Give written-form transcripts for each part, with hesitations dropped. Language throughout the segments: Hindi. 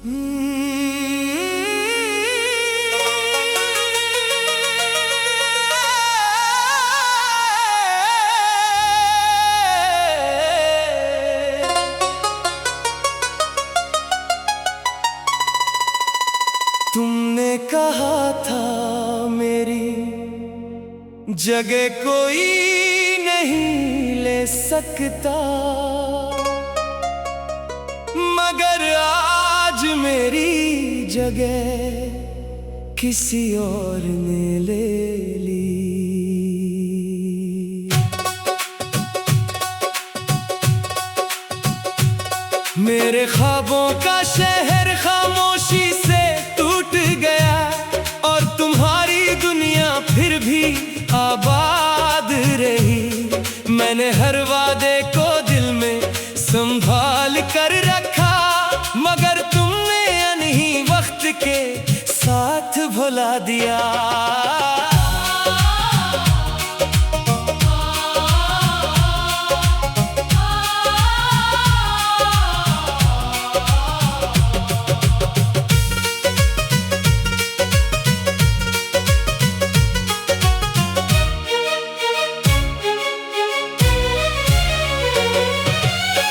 तुमने कहा था मेरी जगह कोई नहीं ले सकता, मगर आज मेरी जगह किसी और ने ले ली। मेरे ख्वाबों का शहर खामोशी से टूट गया और तुम्हारी दुनिया फिर भी आबाद रही। मैंने हर वादे को दिल में संभाल कर रखा, मगर तुमने अनही वक्त के साथ भुला दिया।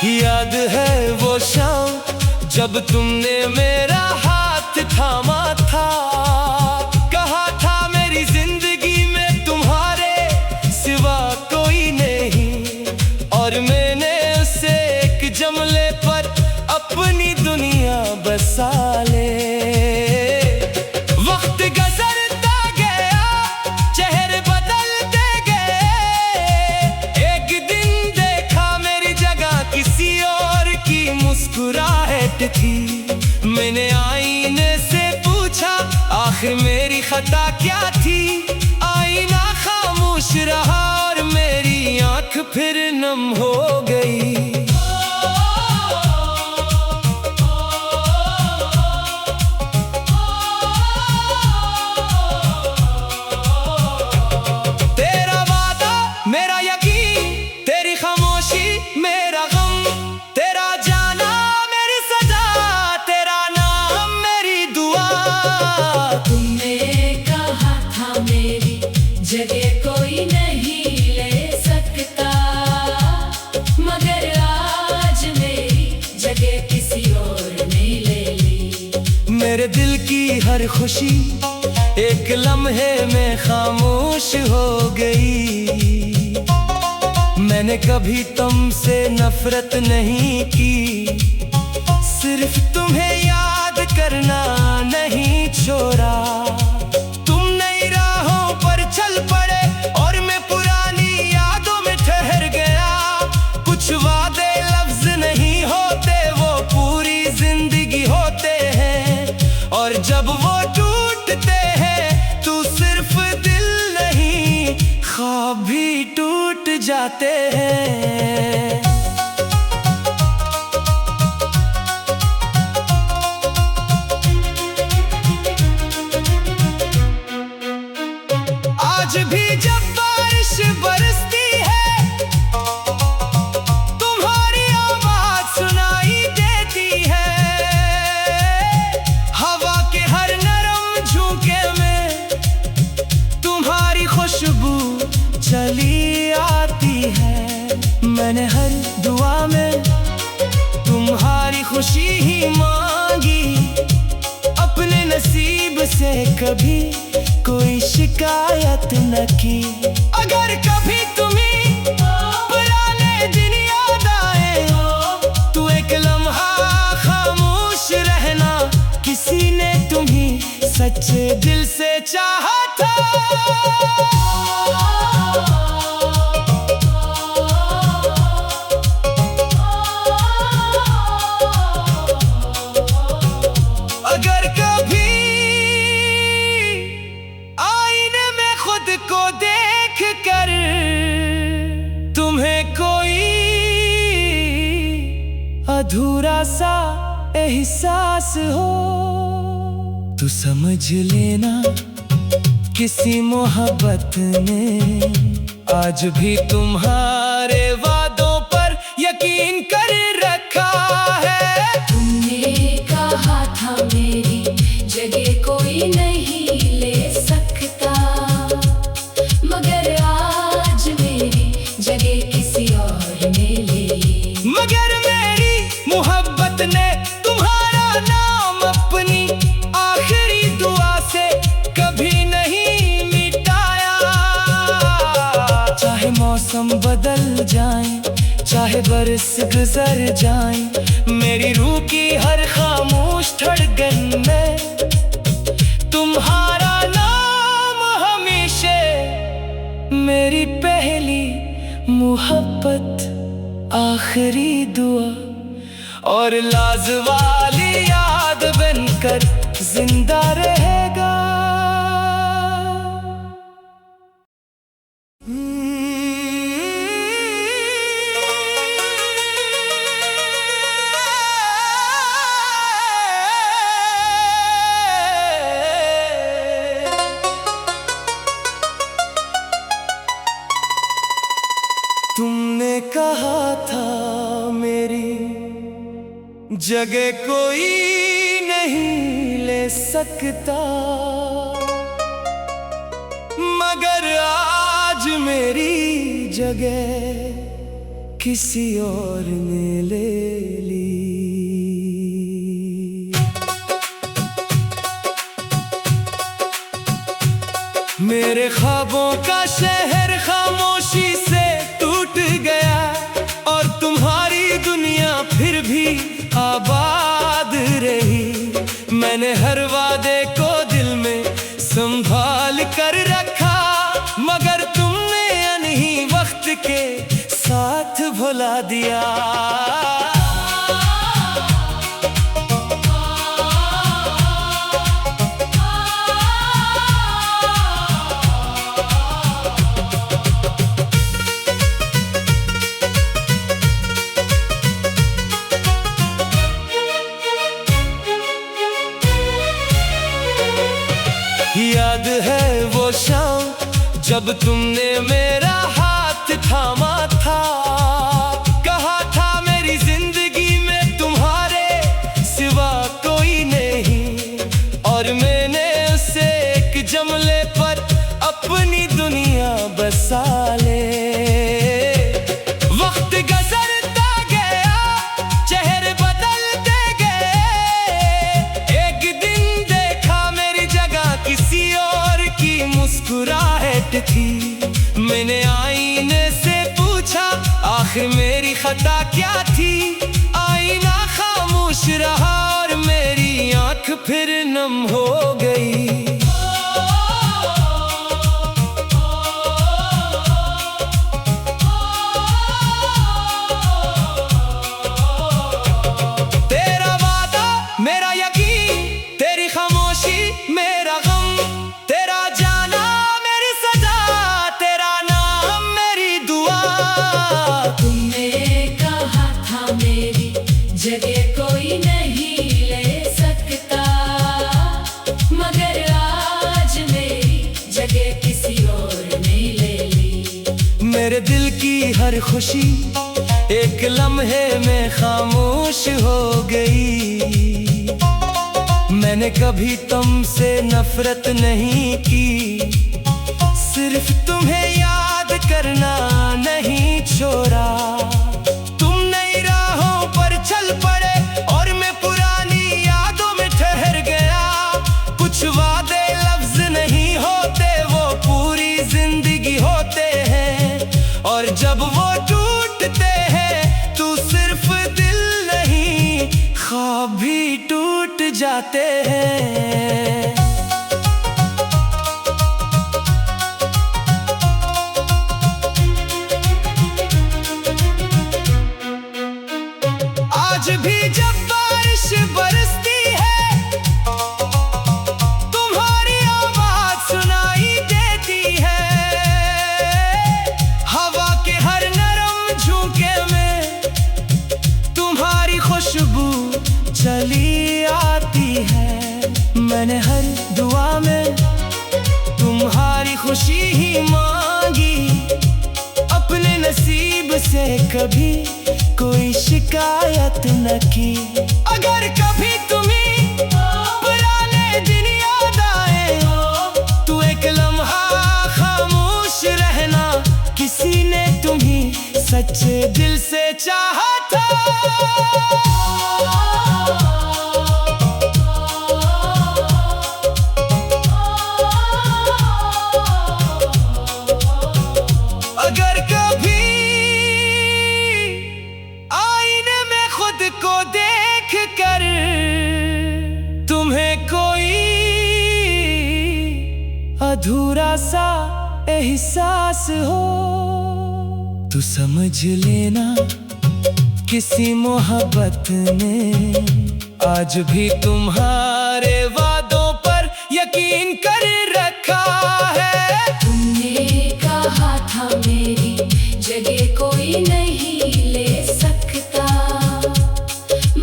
याद है वो शाम जब तुमने मेरा हाथ थामा था, कहा था मेरी जिंदगी में तुम्हारे सिवा कोई नहीं, और मैंने उसे एक जमले पर अपनी दुनिया बसा ले। वक्त गुजरता गया, चेहरे बदलते गए, एक दिन देखा मेरी जगह किसी और की मुस्कुराहट थी। मैंने आईने से पूछा आखिर मेरी खता क्या थी, आईना खामोश रहा और मेरी आंख फिर नम हो गई। तेरा वादा मेरा यकीन, तेरी खामोशी मेरा गम, तेरा जाना मेरी सजा, तेरा नाम मेरी दुआ। तुमने कहा था मेरी जगह कोई नहीं ले सकता, मगर आज मेरी जगह किसी और ने ले ली। मेरे दिल की हर खुशी एक लम्हे में खामोश हो गई। मैंने कभी तुमसे नफरत नहीं की, सिर्फ तुम्हें याद करना नहीं छोड़ा। तुम नई राहों पर चल पड़े और मैं पुरानी यादों में ठहर गया। कुछ वादे लफ्ज नहीं होते, वो पूरी जिंदगी होते हैं, और जब वो टूटते हैं तो सिर्फ दिल नहीं ख्वाब भी टूट जाते हैं। आज भी जब बारिश बरसती है, तुम्हारी आवाज सुनाई देती है। हवा के हर नरम झोंके में तुम्हारी खुशबू चली आती है। मैंने हर दुआ में तुम्हारी खुशी ही मांगी, अपने नसीब से कभी कोई शिकायत न की। अगर कभी तुम्हें पुराने दिन याद आए तो एक लम्हा खामोश रहना, किसी ने तुम्हें सच्चे दिल से चाहा था। अगर कभी आईने में खुद को देख कर तुम्हें कोई अधूरा सा एहसास हो, तो समझ लेना किसी मोहब्बत ने आज भी तुम्हारे वादों पर यकीन कर रखा है। तुमने कहा था मेरी जगह कोई नहीं ले सकता, मगर आज मेरी जगह किसी और ने ले ली। मगर मेरी मोहब्बत ने तुम्हारा नाम अपनी आखिरी दुआ से कभी नहीं मिटाया। चाहे मौसम बदल जाए, चाहे बरस गुजर जाए, मेरी रूह की हर खामोश धड़कन में तुम्हारा नाम हमेशा मेरी पहली मोहब्बत, आखिरी दुआ और लाज वाली याद बनकर जिंदा रहेगा। तुमने कहा था मेरी जगह कोई नहीं ले सकता, मगर आज मेरी जगह किसी और ने ले ली। मेरे ख्वाबों का शहर खामोशी से टूट गया और तुम्हारी दुनिया फिर भी आबाद रही। मैंने हर वादे को दिल में संभाल कर रखा, मगर तुमने अनही वक्त के साथ भुला दिया। याद है वो शाम जब तुमने मेरा हाथ थामा था, कहा था मेरी जिंदगी में तुम्हारे सिवा कोई नहीं, और मैंने उसे एक जमले पर अपनी दुनिया बसा ले। वक्त गुजरता गया, चेहरे बदलते गए, एक दिन देखा मेरी जगह किसी और की मुस्कुराहट थी। मैंने आईने से पूछा आखिर मेरी खता क्या थी, आईना खामोश रहा और मेरी आंख फिर नम हो गई। तेरा वादा मेरा यकीन, तेरी खामोशी मेरा गम, तेरा जाना मेरी सजा, तेरा नाम मेरी दुआ। तुमने कहा था मेरी जगह कोई नहीं ले सकता, मगर आज मेरी जगह किसी और ने ले ली। मेरे दिल की हर खुशी एक लम्हे में खामोश हो गई। मैंने कभी तुमसे नफरत नहीं की, सिर्फ तुम्हें याद करना नहीं छोड़ा। तुम नई राहों पर चल पड़े और मैं पुरानी यादों में ठहर गया। कुछ वादे लफ्ज नहीं होते, वो पूरी जिंदगी होते हैं, और जब वो टूटते हैं तो सिर्फ दिल नहीं ख्वाब भी टूट जाते हैं। आज भी जब बारिश बरसती है, तुम्हारी आवाज सुनाई देती है। हवा के हर नरम झोंके में तुम्हारी खुशबू चली आती है। मैंने हर दुआ में तुम्हारी खुशी ही मांगी, अपने नसीब से कभी कोई शिकायत न की। अगर कभी तुम्हें अधूरा सा एहसास हो। तू समझ लेना किसी मोहब्बत ने आज भी तुम्हारे वादों पर यकीन कर रखा है। तुमने कहा था मेरी जगह कोई नहीं ले सकता,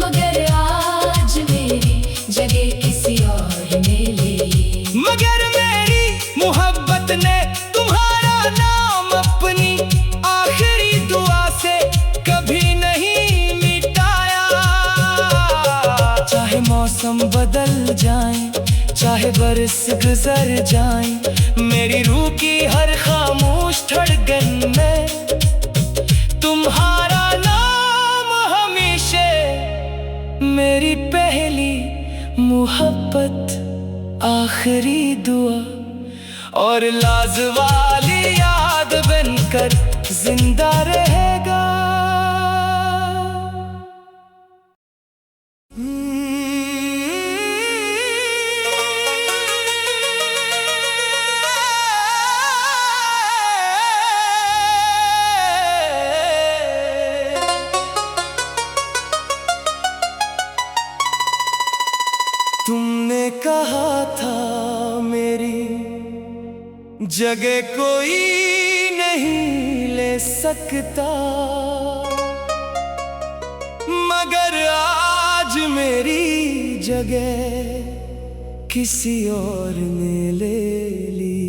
मगर आज मेरी जगह किसी और ने ले ली। मगर मेरी मोहब्बत ने तुम्हारा नाम अपनी आखिरी दुआ से कभी नहीं मिटाया। चाहे मौसम बदल जाए, चाहे बरस गुजर जाए, मेरी रूह की हर खामोश धड़कन में तुम्हारा नाम हमेशा मेरी पहली मोहब्बत, आखिरी दुआ और लाज वाली याद बनकर जिंदा रहेगा। तुमने कहा था मेरी जगह कोई नहीं ले सकता, मगर आज मेरी जगह किसी और ने ले ली।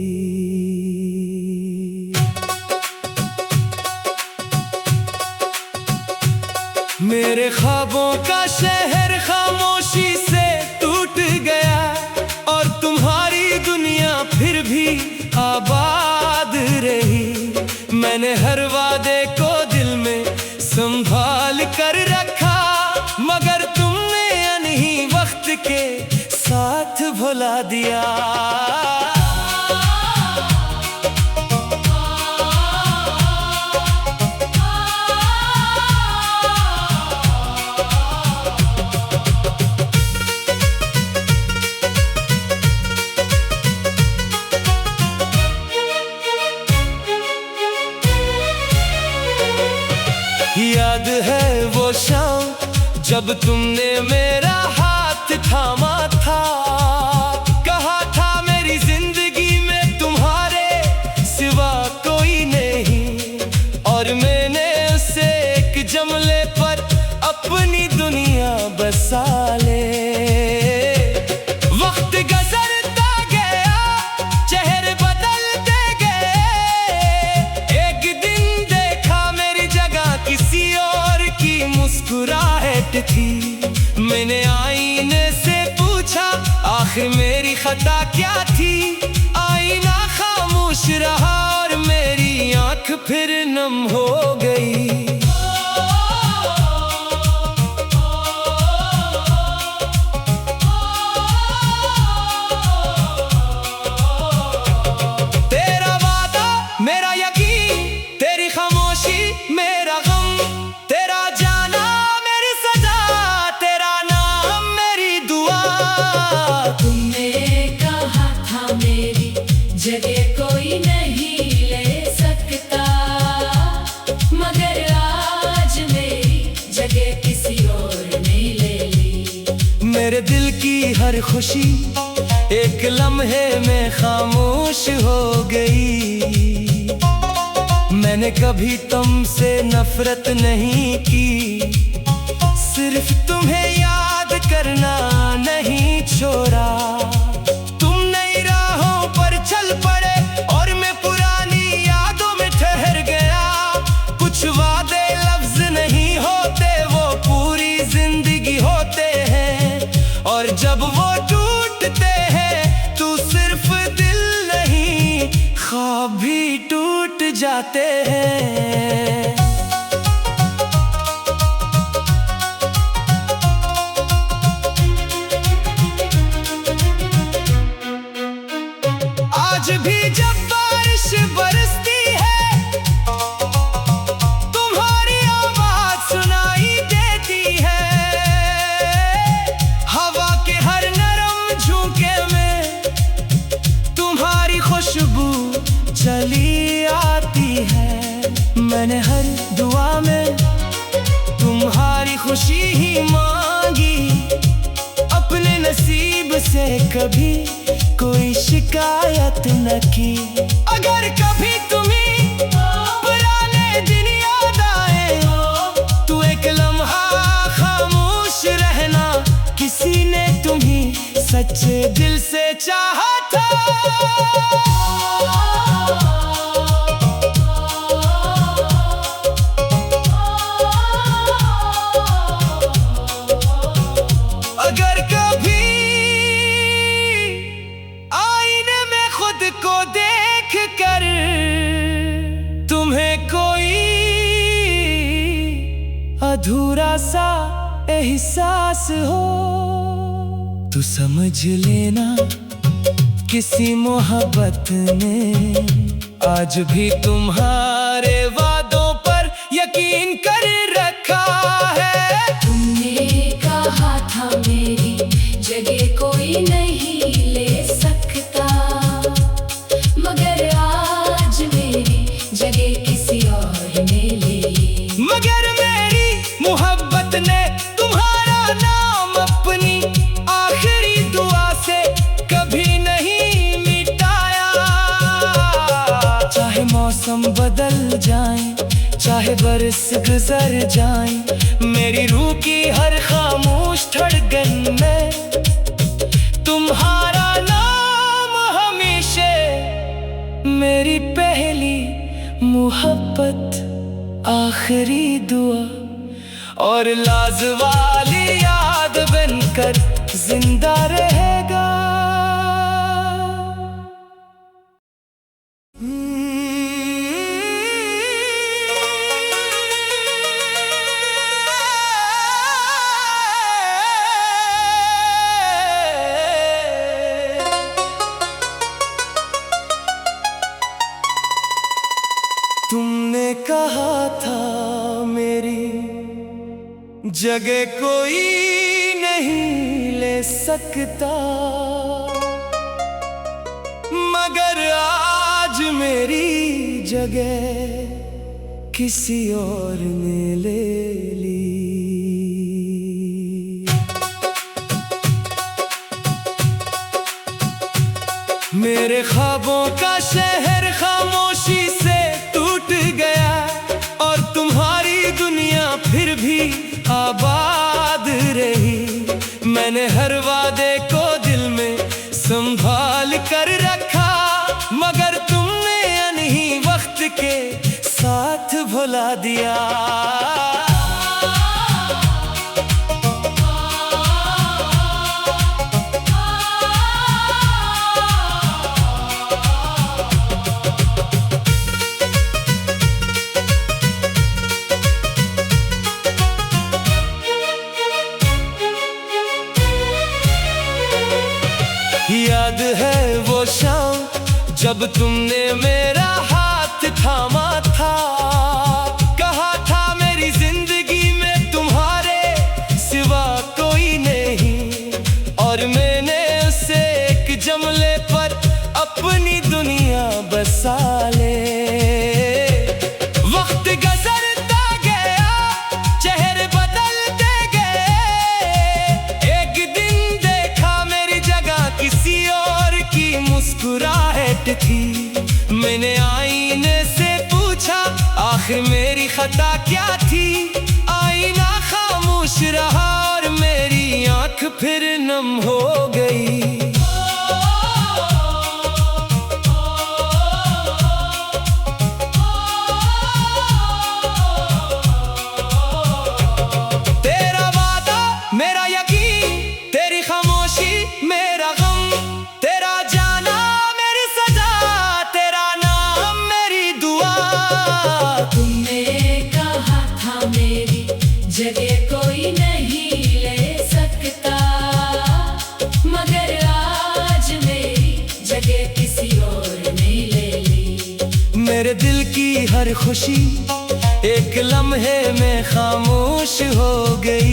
मेरे ख्वाबों का शहर खामोशी से टूट गया और तुम्हारी दुनिया फिर भी आबाद रही। मैंने हर वादे को दिल में संभाल कर रखा, मगर तुमने अनही वक्त के साथ भुला दिया। याद है वो शाम जब तुमने मेरा हाथ थामा था, कहा था मेरी जिंदगी में तुम्हारे सिवा कोई नहीं, और मैंने उसे एक जमले पर अपनी दुनिया बसा ले। वक्त गुजरता गया, चेहरे बदलते गए, एक दिन देखा मेरी जगह किसी और की मुस्कुराहट थी। मैंने आईने से पूछा आखिर मेरी खता क्या थी, आईना खामोश रहा और मेरी आंख फिर नम हो गई। तेरा वादा मेरा यकीन, तेरी खामोशी मेरा गम, तेरा जाना मेरी सजा, तेरा नाम मेरी दुआ। तुमने कहा था मेरी जगह कोई नहीं ले सकता, मगर आज मेरी जगह किसी और ने ले ली। मेरे दिल की हर खुशी एक लम्हे में खामोश हो गई। मैंने कभी तुमसे नफरत नहीं की, सिर्फ तुम्हें याद करना नहीं छोड़ा। तुम नई राहों पर चल पड़े और मैं पुरानी यादों में ठहर गया। कुछ वादे लफ्ज नहीं होते, वो पूरी जिंदगी होते हैं, और जब वो टूटते हैं तो सिर्फ दिल नहीं ख्वाब भी टूट जाते हैं। आज भी जब बारिश बरसती है, तुम्हारी आवाज सुनाई देती है। हवा के हर नरम झोंके में तुम्हारी खुशबू खुशी ही मांगी, अपने नसीब से कभी कोई शिकायत न की। अगर कभी तुम्हें पुराने दिन याद आए तो एक लम्हा खामोश रहना, किसी ने तुम्हें सच्चे दिल से चाहा था। अगर कभी आईने में खुद को देख कर तुम्हें कोई अधूरा सा एहसास हो तो समझ लेना किसी मोहब्बत ने आज भी तुम्हारे वादों पर यकीन कर रखा है। तुमने कहा था मेरी जगह कोई नहीं ले सकता, मगर आज मेरी जगह किसी और ने ले ली। मगर मेरी मोहब्बत ने तुम्हारा नाम अपनी आखिरी दुआ से कभी नहीं मिटाया। चाहे मौसम बदल जाए, चाहे बरस गुजर जाए, मेरी रूह की हर खामोश धड़कन में तुम्हारा नाम हमेशा मेरी पहली मोहब्बत, आखिरी दुआ और लाजवाली याद बनकर जिंदा रहेगा। तुमने कहा था मेरी जगह कोई नहीं ले सकता, मगर आज मेरी जगह किसी और ने ले ली। मेरे ख्वाबों का शहर खामोशी से टूट गया और तुम्हारी दुनिया फिर भी आबाद रही। मैंने हर वादे को दिल में संभाल कर रखा, मगर तुमने अनही वक्त के साथ भुला दिया। याद है वो शाम जब तुमने मेरा हाथ थामा था, कहा था मेरी जिंदगी में तुम्हारे सिवा कोई नहीं, और मैंने उसे एक जमले पर अपनी दुनिया बसा ले। वक्त गुजरता गया, चेहरे बदलते गए, एक दिन देखा मेरी जगह किसी और की मुस्कुराहट थी। मैंने आईने से पूछा आखिर मेरी खता क्या थी, आईना खामोश रहा और मेरी आंख फिर नम हो गई। तेरा वादा मेरा यकीन, तेरी खामोशी मेरा गम, तेरा जाना मेरी सजा, तेरा नाम मेरी दुआ। तुमने कहा था मेरी जगह कोई नहीं ले सकता, मगर आज मेरी जगह किसी और ने ले ली। मेरे दिल की हर खुशी एक लम्हे में खामोश हो गई।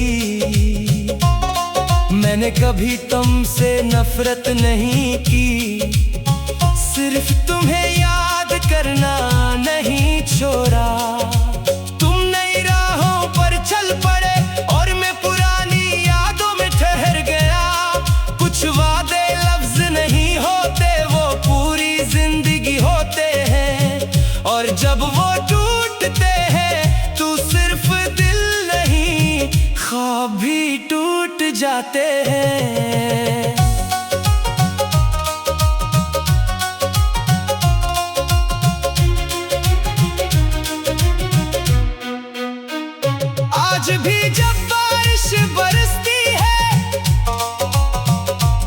मैंने कभी तुमसे नफरत नहीं की, सिर्फ तुम्हें याद करना नहीं छोड़ा। तुम नई राहों पर चल पड़े और हैं। आज भी जब बारिश बरसती है,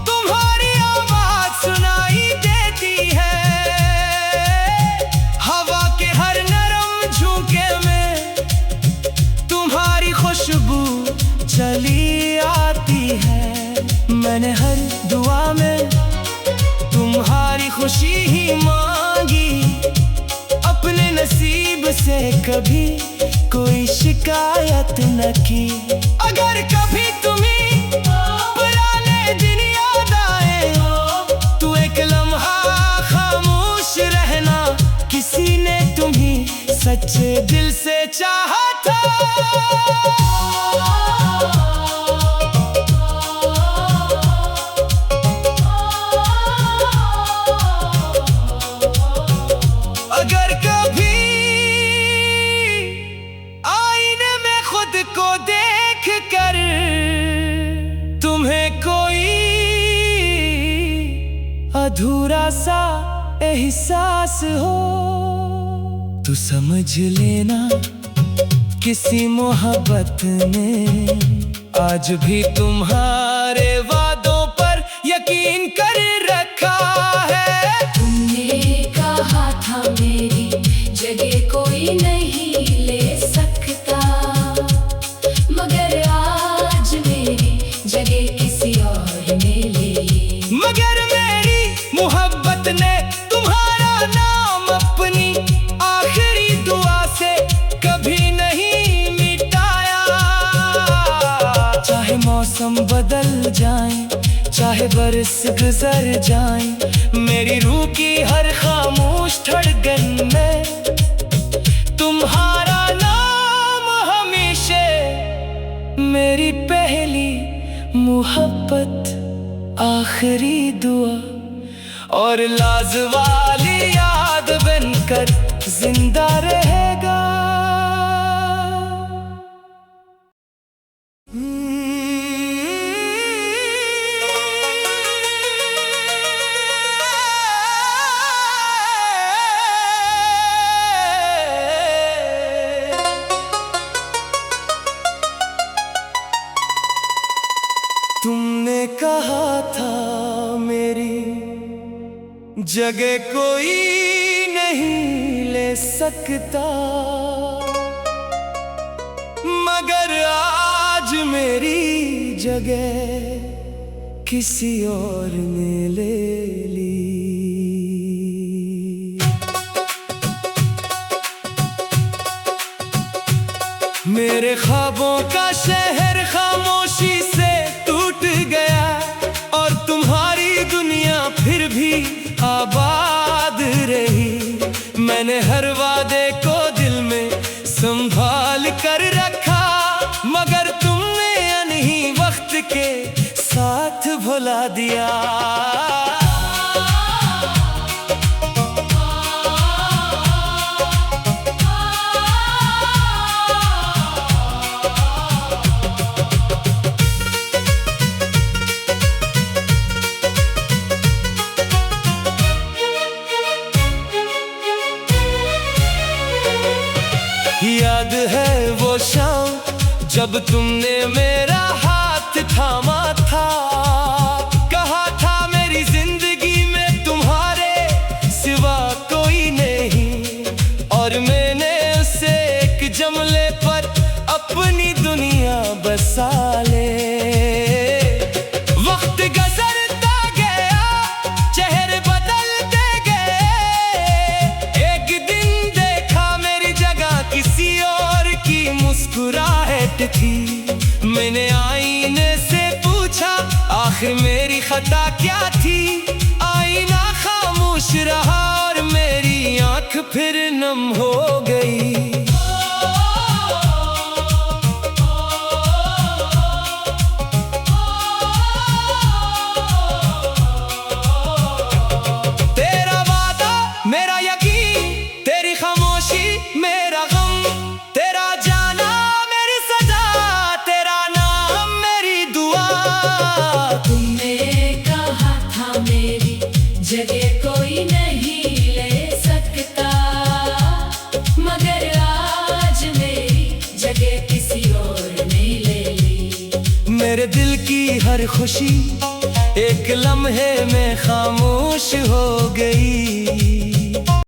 तुम्हारी आवाज सुनाई देती है। हवा के हर नरम झोंके में तुम्हारी खुशबू चली आती है। मैंने हर दुआ में तुम्हारी खुशी ही मांगी, अपने नसीब से कभी कोई शिकायत न की। अगर कभी तुम्हें पुराने दिन याद आए तो एक लम्हा खामोश रहना, किसी ने तुम्हें सच्चे दिल से चाहा था। अगर कभी आईने में खुद को देख कर तुम्हें कोई अधूरा सा एहसास हो, तो समझ लेना किसी मोहब्बत ने आज भी तुम्हारे वादों पर यकीन कर रखा है। तुमने कहा था मेरी जगह कोई नहीं ले सकता, मगर आज मेरी जगह किसी और ने ले ली। मगर मेरी मोहब्बत ने तुम्हारा नाम अपनी आखिरी दुआ से कभी नहीं मिटाया। चाहे मौसम बदल जाए, चाहे बरस गुजर जाए, मेरी रूह की हर खामोश धड़कन में तुम्हारा नाम हमेशा मेरी पहली मोहब्बत, आखिरी दुआ और लाजवाली याद बनकर जिंदा रहेगा। तुमने कहा था मेरी जगह कोई नहीं ले सकता, मगर आज मेरी जगह किसी और ने ले ली। मेरे ख्वाबों का शहर खामोशी से टूट गया, और तुम्हारी दुनिया फिर भी आबाद रही। मैंने हर वादे को दिल में संभाल कर रखा, मगर तुमने अनही वक्त के साथ भुला दिया। याद है वो शाम जब तुमने मेरा हाथ थामा था, कहा था मेरी जिंदगी में तुम्हारे सिवा कोई नहीं, और मैंने उसे एक जमले पर अपनी दुनिया बसा ले। वक्त गुजरता गया, चेहरे बदलते गए, एक दिन देखा मेरी जगह किसी और की मुस्कुराहट थी। मैंने आईने से पूछा आखिर मेरी खता क्या थी, आईना खामोश रहा और मेरी आंख फिर नम हो गई। तेरा वादा मेरा यकीन, तेरी खामोशी मेरा गम, तेरा जाना मेरी सजा, तेरा नाम मेरी दुआ। हर खुशी एक लम्हे में खामोश हो गई।